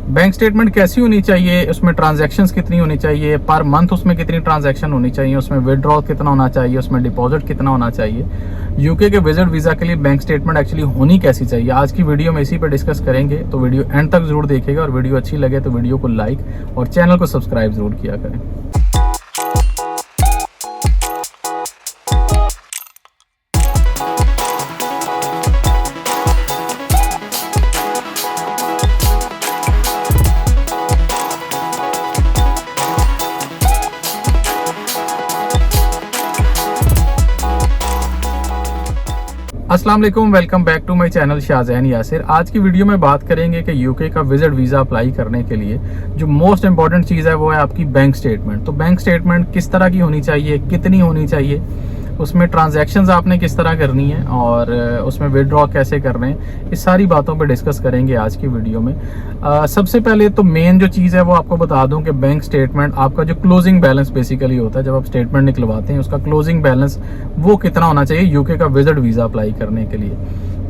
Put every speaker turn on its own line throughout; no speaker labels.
Bank statement कैसी होनी चाहिए, उसमें ट्रांजैक्शंस कितनी होनी चाहिए, पर मंथ उसमें कितनी ट्रांजैक्शन होनी चाहिए, उसमें विड्रॉल कितना होना चाहिए, उसमें डिपॉजिट कितना होना चाहिए, यूके के विजिट वीज़ा के लिए बैंक स्टेटमेंट एक्चुअली होनी कैसी चाहिए, आज की वीडियो में इसी पर डिस्कस करेंगे। तो वीडियो एंड तक जरूर देखिएगा और वीडियो अच्छी लगे तो वीडियो को लाइक और चैनल को सब्सक्राइब जरूर किया करें। अस्सलाम वालेकुम, welcome back to my channel Shahzain Yasir. आज की वीडियो में बात करेंगे कि यूके का विजिट वीज़ा अप्लाई करने के लिए जो मोस्ट इंपॉर्टेंट चीज़ है वो है आपकी बैंक स्टेटमेंट। तो बैंक स्टेटमेंट किस तरह की होनी चाहिए, कितनी होनी चाहिए, उसमें ट्रांजैक्शंस आपने किस तरह करनी है और उसमें विड्रॉ कैसे कर रहे हैं, इस सारी बातों पे डिस्कस करेंगे आज की वीडियो में। सबसे पहले तो मेन जो चीज़ है वो आपको बता दूं कि बैंक स्टेटमेंट आपका जो क्लोजिंग बैलेंस बेसिकली होता है, जब आप स्टेटमेंट निकलवाते हैं उसका क्लोजिंग बैलेंस वो कितना होना चाहिए यूके का विजिट वीज़ा अप्लाई करने के लिए।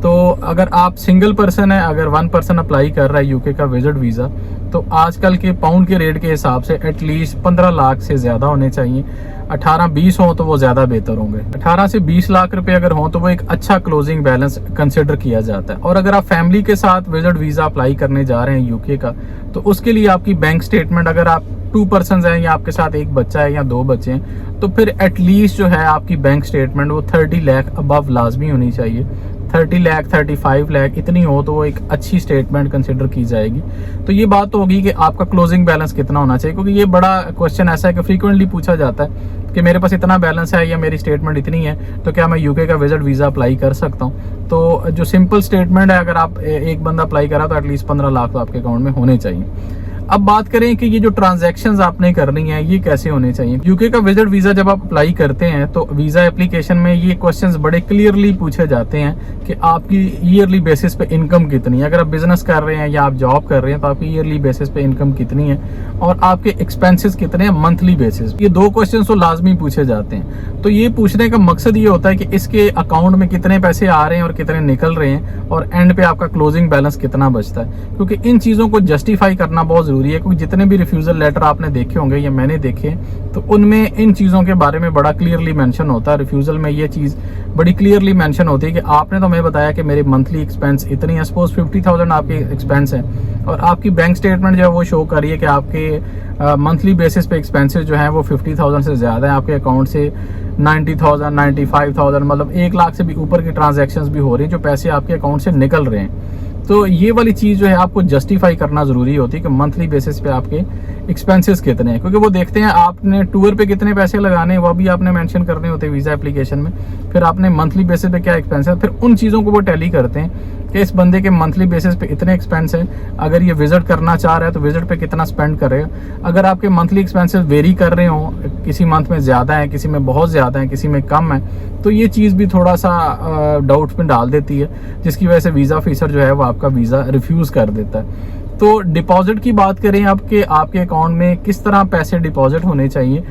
तो अगर आप सिंगल पर्सन है, अगर वन पर्सन अप्लाई कर रहा है यूके का विजिट वीज़ा, तो आजकल के पाउंड के रेट के हिसाब से एटलीस्ट 15 लाख से ज़्यादा होने चाहिए। 18-20 हो तो वो ज़्यादा बेहतर होंगे। 18 से 20 लाख रुपए अगर हो तो वो एक अच्छा क्लोजिंग बैलेंस कंसिडर किया जाता है। और अगर आप फैमिली के साथ विजिट वीज़ा अप्लाई करने जा रहे हैं यूके का, तो उसके लिए आपकी बैंक स्टेटमेंट, अगर आप 2 पर्सन हैं या आपके साथ एक बच्चा है या 2 बच्चे हैं, तो फिर एटलीस्ट जो है आपकी बैंक स्टेटमेंट वो 30 लाख अबव लाजमी होनी चाहिए। 30 लाख 35 लाख इतनी हो तो वो एक अच्छी स्टेटमेंट कंसिडर की जाएगी। तो ये बात तो होगी कि आपका क्लोजिंग बैलेंस कितना होना चाहिए, क्योंकि ये बड़ा क्वेश्चन ऐसा है कि फ्रीक्वेंटली पूछा जाता है कि मेरे पास इतना बैलेंस है या मेरी स्टेटमेंट इतनी है तो क्या मैं यूके का विजिट वीज़ा अप्लाई कर सकता हूँ। तो जो सिंपल स्टेटमेंट है, अगर आप एक बंदा अप्लाई करा तो एटलीस्ट 15 लाख तो आपके अकाउंट में होने चाहिए। अब बात करें कि ये जो ट्रांजैक्शंस आपने करनी है ये कैसे होने चाहिए। यूके का विजिट वीज़ा जब आप अप्लाई करते हैं तो वीज़ा एप्लीकेशन में ये क्वेश्चंस बड़े क्लियरली पूछे जाते हैं कि आपकी ईयरली बेसिस पे इनकम कितनी है। अगर आप बिजनेस कर रहे हैं या आप जॉब कर रहे हैं तो आपकी ईयरली बेसिस पे इनकम कितनी है और आपके एक्सपेंसेस कितने हैं मंथली बेसिस। ये 2 क्वेश्चन तो लाजमी पूछे जाते हैं। तो ये पूछने का मकसद ये होता है कि इसके अकाउंट में कितने पैसे आ रहे हैं और कितने निकल रहे हैं और एंड पे आपका क्लोजिंग बैलेंस कितना बचता है, क्योंकि इन चीज़ों को जस्टिफाई करना बहुत ज़रूरी है। क्योंकि जितने भी रिफ्यूजल लेटर आपने देखे होंगे या मैंने देखे तो उनमें इन चीज़ों के बारे में बड़ा क्लियरली मेंशन होता है। रिफ्यूजल में ये चीज़ बड़ी क्लियरली मेंशन होती है कि आपने तो हमें बताया कि मेरे मंथली एक्सपेंस इतनी है, सपोज 50,000 आपके एक्सपेंस है और आपकी बैंक स्टेटमेंट जो है वो शो कर रही है कि आपके मंथली बेसिस पे एक्सपेंसेस जो हैं वो 50,000 से ज़्यादा है, आपके अकाउंट से 90,000 95,000 मतलब 1 लाख से भी ऊपर की ट्रांजैक्शंस भी हो रही हैं, जो पैसे आपके अकाउंट से निकल रहे हैं। तो ये वाली चीज़ जो है आपको जस्टिफाई करना ज़रूरी होती है कि मंथली बेसिस पे आपके एक्सपेंसेस कितने हैं, क्योंकि वो देखते हैं आपने टूर पे कितने पैसे लगाने हैं वो भी आपने मेंशन करने होते हैं वीज़ा एप्लीकेशन में। फिर आपने मंथली बेसिस पे क्या एक्सपेंस है, फिर उन चीज़ों को वो टैली करते हैं कि इस बंदे के मंथली बेसिस पे इतने एक्सपेंस है, अगर ये विजिट करना चाह रहा है तो विजिट पे कितना स्पेंड करेगा। अगर आपके मंथली एक्सपेंसेस वेरी कर रहे हो, किसी मंथ में ज़्यादा है, किसी में बहुत ज़्यादा है, किसी में कम है, तो ये चीज़ भी थोड़ा सा डाउट में डाल देती है, जिसकी वजह से वीज़ा ऑफिसर जो है वो आपका वीज़ा रिफ्यूज़ कर देता है। तो डिपॉजिट की बात करें अब कि आपके अकाउंट में किस तरह पैसे डिपॉजिट होने चाहिए।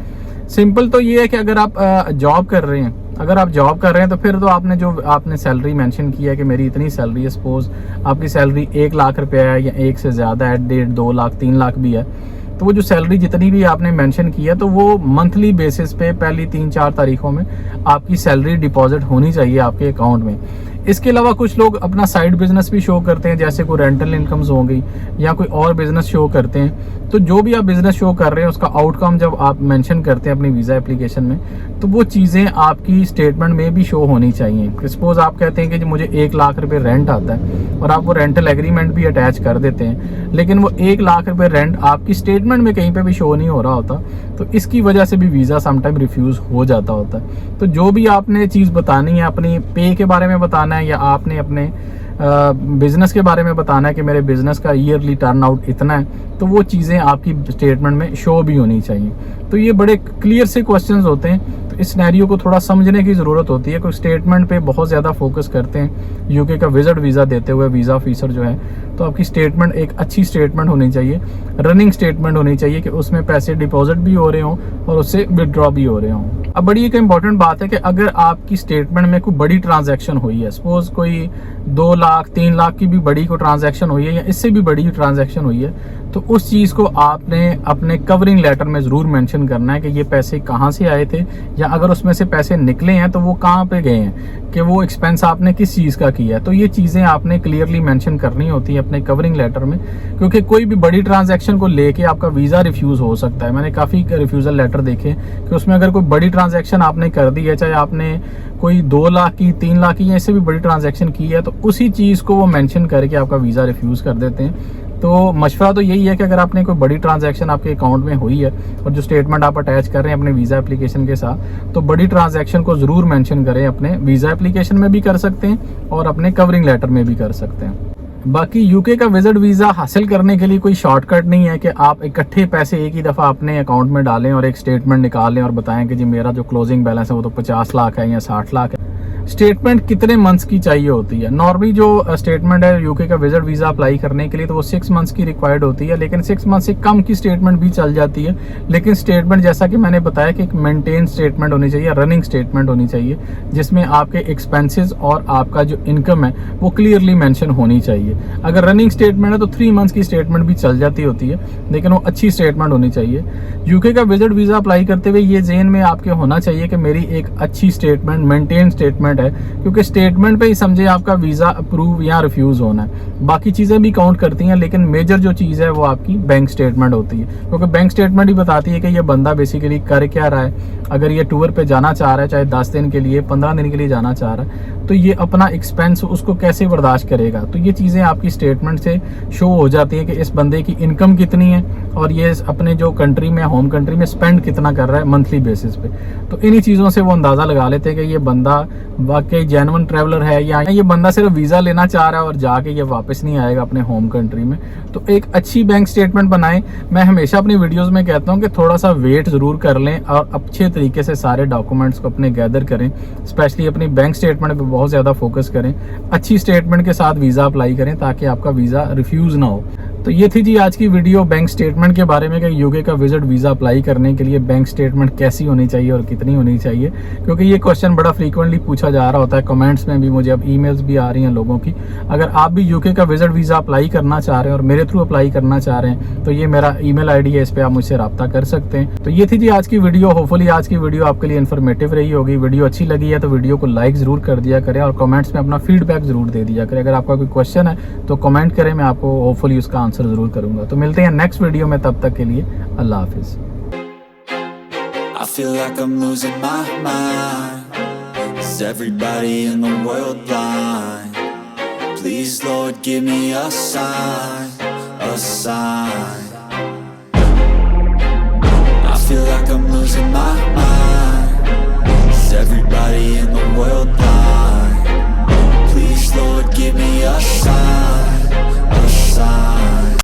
सिंपल तो ये है कि अगर आप जॉब कर रहे हैं, अगर आप जॉब कर रहे हैं तो फिर तो आपने सैलरी मेंशन किया है कि मेरी इतनी सैलरी है, सपोज आपकी सैलरी 1 लाख रुपया है या 1 से ज़्यादा है, 1.5 2 लाख 3 लाख भी है, तो वो जो सैलरी जितनी भी आपने मेंशन किया तो वो मंथली बेसिस पे पहली 3-4 तारीखों में आपकी सैलरी डिपॉजिट होनी चाहिए आपके अकाउंट में। इसके अलावा कुछ लोग अपना साइड बिजनेस भी शो करते हैं, जैसे कोई रेंटल इनकम्स हो गई या कोई और बिजनेस शो करते हैं। तो जो भी आप बिजनेस शो कर रहे हैं उसका आउटकम जब आप मेंशन करते हैं अपनी वीज़ा एप्लीकेशन में, तो वो चीज़ें आपकी स्टेटमेंट में भी शो होनी चाहिए। सपोज आप कहते हैं कि मुझे 1 लाख रुपए रेंट आता है और आप वो रेंटल एग्रीमेंट भी अटैच कर देते हैं, लेकिन वो 1 लाख रुपए रेंट आपकी स्टेटमेंट में कहीं पे भी शो नहीं हो रहा होता, तो इसकी वजह से भी वीज़ा समटाइम रिफ्यूज़ हो जाता होता है। तो जो भी आपने चीज़ बतानी है, अपनी पे के बारे में बताना है या आपने अपने बिजनेस के बारे में बताना है कि मेरे बिजनेस का ईयरली टर्न आउट इतना है, तो वो चीज़ें आपकी स्टेटमेंट में शो भी होनी चाहिए। तो ये बड़े क्लियर से क्वेश्चंस होते हैं, तो इस सिनेरियो को थोड़ा समझने की ज़रूरत होती है। कोई स्टेटमेंट पे बहुत ज़्यादा फोकस करते हैं यूके का विजिट वीज़ा देते हुए वीज़ा ऑफिसर जो है, तो आपकी स्टेटमेंट एक अच्छी स्टेटमेंट होनी चाहिए, रनिंग स्टेटमेंट होनी चाहिए कि उसमें पैसे डिपॉजिट भी हो रहे हों और उससे विदड्रॉ भी हो रहे हों। अब बड़ी एक इम्पॉर्टेंट बात है कि अगर आपकी स्टेटमेंट में कोई बड़ी ट्रांजैक्शन हुई है, सपोज कोई 2 लाख 3 लाख की भी बड़ी कोई ट्रांजैक्शन हुई है या इससे भी बड़ी ट्रांजैक्शन हुई है, तो उस चीज़ को आपने अपने कवरिंग लेटर में ज़रूर मेंशन करना है कि ये पैसे कहाँ से आए थे, या अगर उसमें से पैसे निकले हैं तो वो कहाँ पे गए हैं, कि वो एक्सपेंस आपने किस चीज़ का किया है। तो ये चीज़ें आपने क्लियरली मेंशन करनी होती है अपने कवरिंग लेटर में, क्योंकि कोई भी बड़ी ट्रांजैक्शन को लेके आपका वीज़ा रिफ्यूज़ हो सकता है। मैंने काफ़ी रिफ्यूज़ल लेटर देखे कि उसमें अगर कोई बड़ी ट्रांजैक्शन आपने कर दी है, चाहे आपने कोई 2 लाख की 3 लाख की या इससे भी बड़ी ट्रांजैक्शन की है, तो उसी चीज़ को वो मेंशन करके आपका वीज़ा रिफ्यूज़ कर देते हैं। तो मशवरा तो यही है कि अगर आपने कोई बड़ी ट्रांजैक्शन आपके अकाउंट में हुई है और जो स्टेटमेंट आप अटैच कर रहे हैं अपने वीज़ा एप्लीकेशन के साथ, तो बड़ी ट्रांजैक्शन को ज़रूर मेंशन करें। अपने वीज़ा एप्लीकेशन में भी कर सकते हैं और अपने कवरिंग लेटर में भी कर सकते हैं। बाकी यूके का विजिट वीज़ा हासिल करने के लिए कोई शॉर्टकट नहीं है कि आप इकट्ठे पैसे एक ही दफ़ा अपने अकाउंट में डालें और एक स्टेटमेंट निकाल लें और बताएं कि जी मेरा जो क्लोजिंग बैलेंस है वो तो 50 लाख है या 60 लाख है। स्टेटमेंट कितने मंथ्स की चाहिए होती है? नॉर्मली जो स्टेटमेंट है यूके का विजिट वीज़ा अप्लाई करने के लिए तो वो 6 मंथ्स की रिक्वायर्ड होती है, लेकिन 6 मंथ से कम की स्टेटमेंट भी चल जाती है। लेकिन स्टेटमेंट जैसा कि मैंने बताया कि एक मेंटेन स्टेटमेंट होनी चाहिए, रनिंग स्टेटमेंट होनी चाहिए, जिसमें आपके एक्सपेंसेस और आपका जो इनकम है वो क्लियरली मेंशन होनी चाहिए। अगर रनिंग स्टेटमेंट है तो 3 मंथ्स की स्टेटमेंट भी चल जाती होती है, लेकिन वो अच्छी स्टेटमेंट होनी चाहिए। यूके का विजिट वीज़ा अप्लाई करते हुए ये ज़हन में आपके होना चाहिए कि मेरी एक अच्छी स्टेटमेंट, मेंटेन स्टेटमेंट है, क्योंकि स्टेटमेंट पे ही समझे आपका वीज़ा अप्रूव या रिफ्यूज़ होना है। बाकी चीज़ें भी काउंट करती हैं, लेकिन मेजर जो चीज़ है वो आपकी बैंक स्टेटमेंट होती है, क्योंकि बैंक स्टेटमेंट ही बताती है कि ये बंदा बेसिकली कर क्या रहा है। अगर ये टूर पे जाना चाह रहा है, चाहे 10 दिन के लिए 15 दिन के लिए जाना चाह रहा है, तो ये अपना एक्सपेंस उसको कैसे बर्दाश्त करेगा। तो ये चीज़ें आपकी स्टेटमेंट से शो हो जाती हैं कि इस बंदे की इनकम कितनी है और ये अपने जो कंट्री में, होम कंट्री में स्पेंड कितना कर रहा है मंथली बेसिस पे। तो इन्हीं चीज़ों से वो अंदाज़ा लगा लेते हैं कि ये बंदा वाकई जेन्युइन ट्रैवलर है या ये बंदा सिर्फ वीज़ा लेना चाह रहा है और जाके ये वापस नहीं आएगा अपने होम कंट्री में। तो एक अच्छी बैंक स्टेटमेंट बनाएं। मैं हमेशा अपनी वीडियोस में कहता हूं कि थोड़ा सा वेट ज़रूर कर लें और अच्छे तरीके से सारे डॉक्यूमेंट्स को अपने गैदर करें, स्पेशली अपनी बैंक स्टेटमेंट पे बहुत ज़्यादा फोकस करें। अच्छी स्टेटमेंट के साथ वीज़ा अप्लाई करें ताकि आपका वीज़ा रिफ्यूज़ ना हो। तो ये थी जी आज की वीडियो बैंक स्टेटमेंट के बारे में कि यूके का विजिट वीज़ा अप्लाई करने के लिए बैंक स्टेटमेंट कैसी होनी चाहिए और कितनी होनी चाहिए, क्योंकि ये क्वेश्चन बड़ा फ्रीक्वेंटली पूछा जा रहा होता है। कमेंट्स में भी मुझे अब ईमेल्स भी आ रही हैं लोगों की। अगर आप भी यूके का विजिट वीज़ा अप्लाई करना चाह रहे हैं और मेरे थ्रू अप्लाई करना चाह रहे हैं तो ये मेरा ईमेल आईडी है, इस पर आप मुझसे रब्ता कर सकते हैं। तो ये थी जी आज की वीडियो। होपफुली आज की वीडियो आपके लिए इन्फॉर्मेटिव रही होगी। वीडियो अच्छी लगी है तो वीडियो को लाइक ज़रूर कर दिया करें और कमेंट्स में अपना फीडबैक ज़रूर दे दिया करें। अगर आपका कोई क्वेश्चन है तो कमेंट करें, मैं आपको होपफुली उसका आंसर ज़रूर करूँगा। तो मिलते हैं नेक्स्ट वीडियो में, तब तक के लिए अल्लाह हाफिज़।
I feel like I'm losing my mind. Is everybody in the world blind? Please Lord give me a sign, a sign.